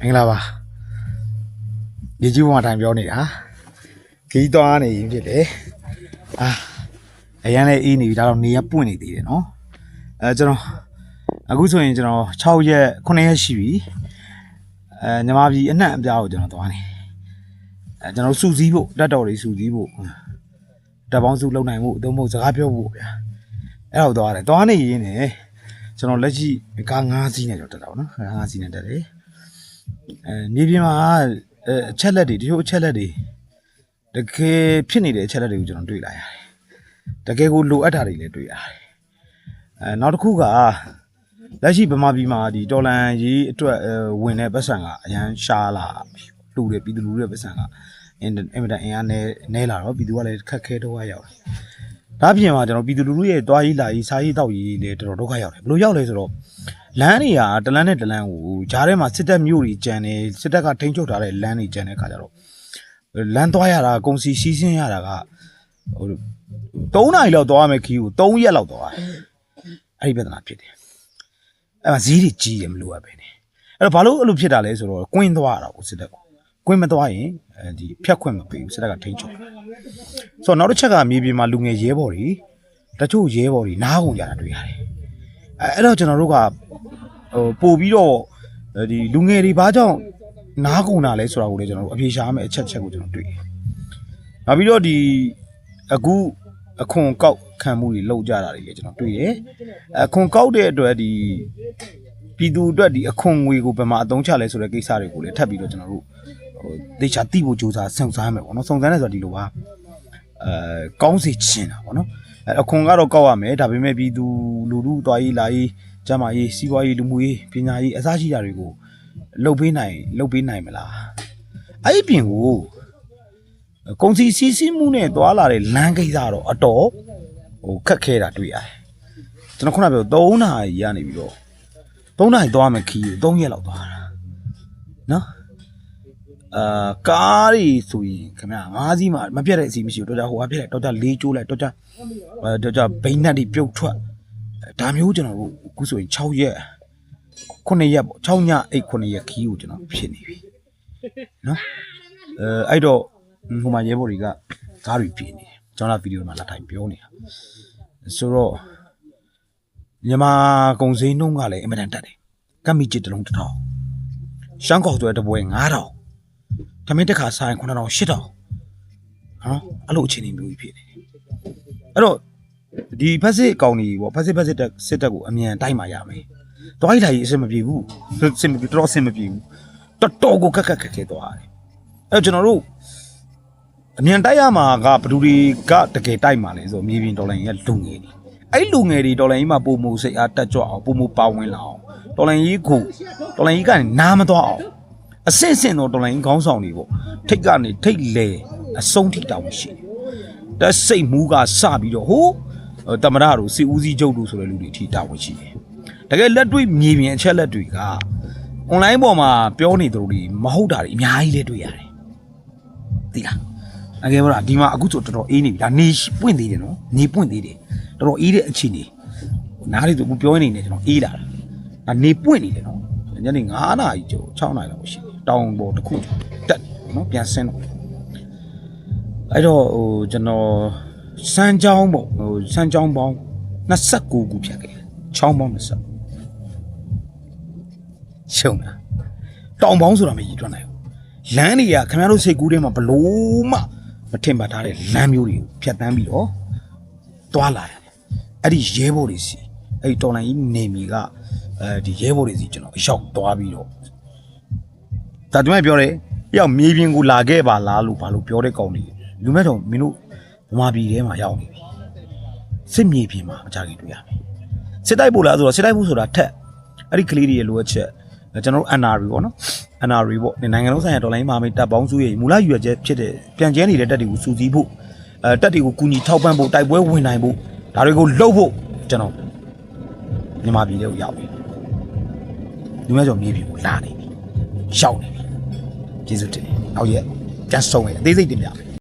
မင်္ဂလာပါဒီကြီးပေါ်မှာတိုင်ပြောနေတာခီးသွားနေရင်ဖြစ်တယ်အရန်လေးအေးနေပြီဒါတော့နေရပွင့်နေသေးတယ်နော်ကျွန်တော်အခုဆိုရင်ကျွန်တော်6ရက်9ရက်ရှိပြီညီမပြည်အနှံ့အပြားကိုကျွန်တော်သွားနေကျွန်တော်စူးစီးဖို့တက်တော်တွေစူးစီးဖို့တက်ပေါင်းစုလုံနိုင်ဖို့အသုံးဖို့စကားပြောဖို့ဗျာအဲ့တော့သွားတယ်သွားနေရင်းနဲ့ကျွန်တော်လက်ရှိကား5စီးနဲ့ကျွန်တော်တက်တာပေါ့နော်5စီးနဲ့တက်တယ်မြေပြင်မှာအချက်လက်တွေတချို့အချက်လက်တွေတကယ်ဖြစ်နေတဲ့အချက်လက်တွေကိုကျွန်တော်တွေ့လာရတယ်တကယ်ကိုလိုအပ်တာတွေလည်းတွေ့ရတယ်နောက်တစ်ခုကလက်ရှိဗမာပြည်မှာဒီတော်လန်ရေးအတွက်ဝင်တဲ့ပတ်စံကအရန်ရှားလာလှူတယ်ပြည်သူလူထုရဲ့ပတ်စံကအင်မတန်အင်အားနဲလာတော့ပြည်သူကလည်းခက်ခဲတော့ရောက်တယ်ဒါပြင်မှာကျွန်တော်ပြည်သူလူထုရဲ့တွားရေးလာရေးစားရေးတောက်ရေးလည်းတော်တော်ဒုက္ခရောက်တယ်ဘယ်လိုရောက်လဲဆိုတော့လမ်းတွေကတလန်းနဲ့တလန်းကိုဂျားထဲမှာစစ်တပ်မျိုးတွေကြံနေစစ်တပ်ကထိန်းချုပ်ထားတဲ့လမ်းတွေကြံတဲ့ခါကျတော့လမ်းသွားရတာကုန်စီစီးဆင်းရတာကဟို3နာရီလောက်သွားရမယ်ခီးကို3ရက်လောက်သွားရတယ်အဲ့ဒီပြဿနာဖြစ်တယ်အဲ့မှာဈေးတွေကြီးတယ်မလို့ရပဲနေအဲ့တော့ဘာလို့အဲ့လိုဖြစ်တာလဲဆိုတော့ကွင်းသွားရတာကိုစစ်တပ်ကကွင်းမသွားရင်ဒီဖြတ်ခွင့်မပေးဘူးစစ်တပ်ကထိန်းချုပ်ဆိုတော့နောက်တစ်ချက်ကမြေပြင်မှာလူငယ်ရဲဘော်တွေတချို့ရဲဘော်တွေနားကုန်ကြတာတွေ့ရတယ်အဲ့တော့ကျွန်တော်တို့ကပို့ပြီးတော့ဒီလူငယ်တွေဘာကြောင့်နားကုန်တာလဲဆိုတာကိုလည်းကျွန်တော်တို့အပြေရှားမယ်အချက်ကိုကျွန်တော်တွေ့နောက်ပြီးတော့ဒီအခုအခွန်ကောက်ခံမှုတွေလောက်ကြတာတွေလည်းကျွန်တော်တွေ့တယ်အခွန်ကောက်တဲ့အတွက်ဒီပြည်သူအတွက်ဒီအခွန်ငွေကိုဘယ်မှာအသုံးချလဲဆိုတဲ့ကိစ္စတွေကိုလည်းထပ်ပြီးတော့ကျွန်တော်တို့တေချာတိဖို့ကြိုးစားစုံစမ်းမယ်ပေါ့နော်စုံစမ်းတယ်ဆိုတာဒီလိုပါကောင်းစီချင်တာပေါ့နော်အခွန်ကတော့ကောက်ရမယ်ဒါပေမဲ့ပြည်သူလူထုသွားရေးလာရေးကျန်းမာရေးစီးပွားရေးလူမှုရေးပညာရေးအစရှိတာတွေကိုလုပ်ပေးနိုင်မလားအဲ့ဒီပြင်ကိုကုန်စည်စီးဆင်းမှုနဲ့တွာလာတဲ့လမ်းကိစ္စတော့အတော်ခက်ခဲတာတွေ့ရတယ်ကျွန်တော်ခုနပြော3နာရီရနေပြီးတော့3နာရီသွားမယ်ခီး3ရက်လောက်သွားတာနော်ကားတွေဆိုရင်ခင်ဗျာ5စီးမှမပြတ်တဲ့အစီမရှိဘူးတော်ကြဟိုကပြတ်လိုက်တော်ကြ4ကျိုးလိုက်တော်ကြဘိန်းနဲ့တွေပြုတ်ထွက်ဒါမျိုးကျွန်တော်တို့အခုဆိုရင်6ရက်9ရက်ပေါ့6ည8 9ရက်ခီးကိုကျွန်တော်ဖြစ်နေပြီနော်အဲ့တော့ဟိုမှာရဲဘော်တွေကကားတွေပြင်နေတယ်ကျွန်တော်ဗီဒီယိုမှာလာထိုင်ပြောနေတာဆိုတော့မြန်မာကုန်စည်နှုန်းကလည်းအင်မတန်တက်တယ်ကပ်မီချစ်တစ်လုံး1000ရှမ်းကောက်သွဲတပွဲ9000ထမင်းတစ်ခါဆိုင်9000 8000နော်အဲ့လိုအခြေအနေမျိုးကြီးဖြစ်နေတယ်အဲ့တော့ဒီဖက်စစ်ကောင်တွေပေါ့ဖက်စစ်တက်စစ်တပ်ကိုအမြန်တိုက်မှရမယ်တွားလိုက်အဆင်မပြေဘူးအဆင်မပြေတော့အဆင်မပြေဘူးတော်တော်ကိုခက်ခဲသွားတယ်အဲ့ကျွန်တော်တို့အမြန်တိုက်ရမှာကဘယ်သူတွေကတကယ်တိုက်မှာလဲဆိုမြေပြင်တော်လိုင်းရဲ့လူငယ်တွေအဲ့လူငယ်တွေတော်လိုင်းကြီးမှာပုံမှုစိတ်အားတက်ကြွအောင်ပုံမှုပါဝင်လာအောင်တော်လိုင်းကြီးကနေနားမသွားအောင်အဆင့်တော့တော်လိုင်းခေါင်းဆောင်တွေပေါ့ထိတ်ကနေထိတ်လေအဆုံးထိတောင်ရှိတက်စိတ်မူးကစပြီးတော့ဟိုတမရတို့စီဦးစီးချုပ်တို့ဆိုတဲ့လူတွေအထိတာဝန်ရှိတယ်တကယ်လက်တွေ့မြေပြင်အချက်လက်တွေက online ပေါ်မှာပြောနေသူတွေမဟုတ်တာတွေအများကြီးလဲတွေ့ရတယ်သိလားအကယ်တော့ဒီမှာအခုဆိုတော်တော်အေးနေပြီဒါနေပွင့်သေးတယ်နော်နေပွင့်သေးတယ်တော်တော်အေးတဲ့အခြေအနေနားလေးဆိုအခုပြောနေနေကျွန်တော်အေးလာတာဒါနေပွင့်နေတယ်နော်ညနေ9နာရီကျော်6နာရီလောက်ရှိတယ်တောင်ပေါ်တစ်ခုတက်နော်ပြန်ဆင်းတော့အဲ့တော့ဟိုကျွန်တော်စမ်းချောင်းပေါ့ဟိုစမ်းချောင်းပေါင်း29ခုဖြတ်ခဲ့ချောင်းပေါင်း20ရှုံတာတောင်ပေါင်းဆိုတာမရည်တွက်နိုင်ဘူးလမ်းတွေကခင်ဗျားတို့စိတ်ကူးထဲမှာဘလို့မှမထင်ပါထားတဲ့လမ်းမျိုးတွေကိုဖြတ်တန်းပြီးတော့သွားလာရတယ်အဲ့ဒီရဲဘော်တွေစီအဲ့ဒီတော်လိုင်းကြီးနေမီကဒီရဲဘော်တွေစီကျွန်တော်အရောက်သွားပြီးတော့ဒါတမန်ပြောတယ်ရောက်မြေပြင်ကိုလာခဲ့ပါလားလို့ဘာလို့ပြောတဲ့ကောင်တွေလူမဲ့တော့မင်းတို့ဗမာပြည်ထဲမှာရောက်နေပြီစစ်မြေပြင်မှာအကြခင်တွေ့ရမယ်စစ်တိုက်ဖို့လားဆိုတော့စစ်တိုက်ဖို့ဆိုတာထက်အဲ့ဒီကလေးတွေရဲ့လိုအပ်ချက်ကျွန်တော်တို့ NRI ပေါ့နော် NRI ပေါ့နိုင်ငံလုံးဆိုင်ရာဒေါ်လာရင်းမဟာမိတ်တပ်ပေါင်းစုရဲ့မူလရွယ်ချက်ဖြစ်တဲ့ပြန်ကျဲနေတဲ့တပ်တွေကိုစူးစီးဖို့တပ်တွေကိုကူညီထောက်ပံ့ဖို့တိုက်ပွဲဝင်နိုင်ဖို့ဒါတွေကိုလှုပ်ဖို့ကျွန်တော်မြန်မာပြည်ထဲကိုရောက်ပြီဒီမဲ့ကြောင့်မြေပြင်ကိုလာနေပြီရှောက်နေပြီကျေးဇူးတင်တယ်နောက်ရက်ပြန်ဆုံးမယ်အသေးစိတ်တင်ပြမယ်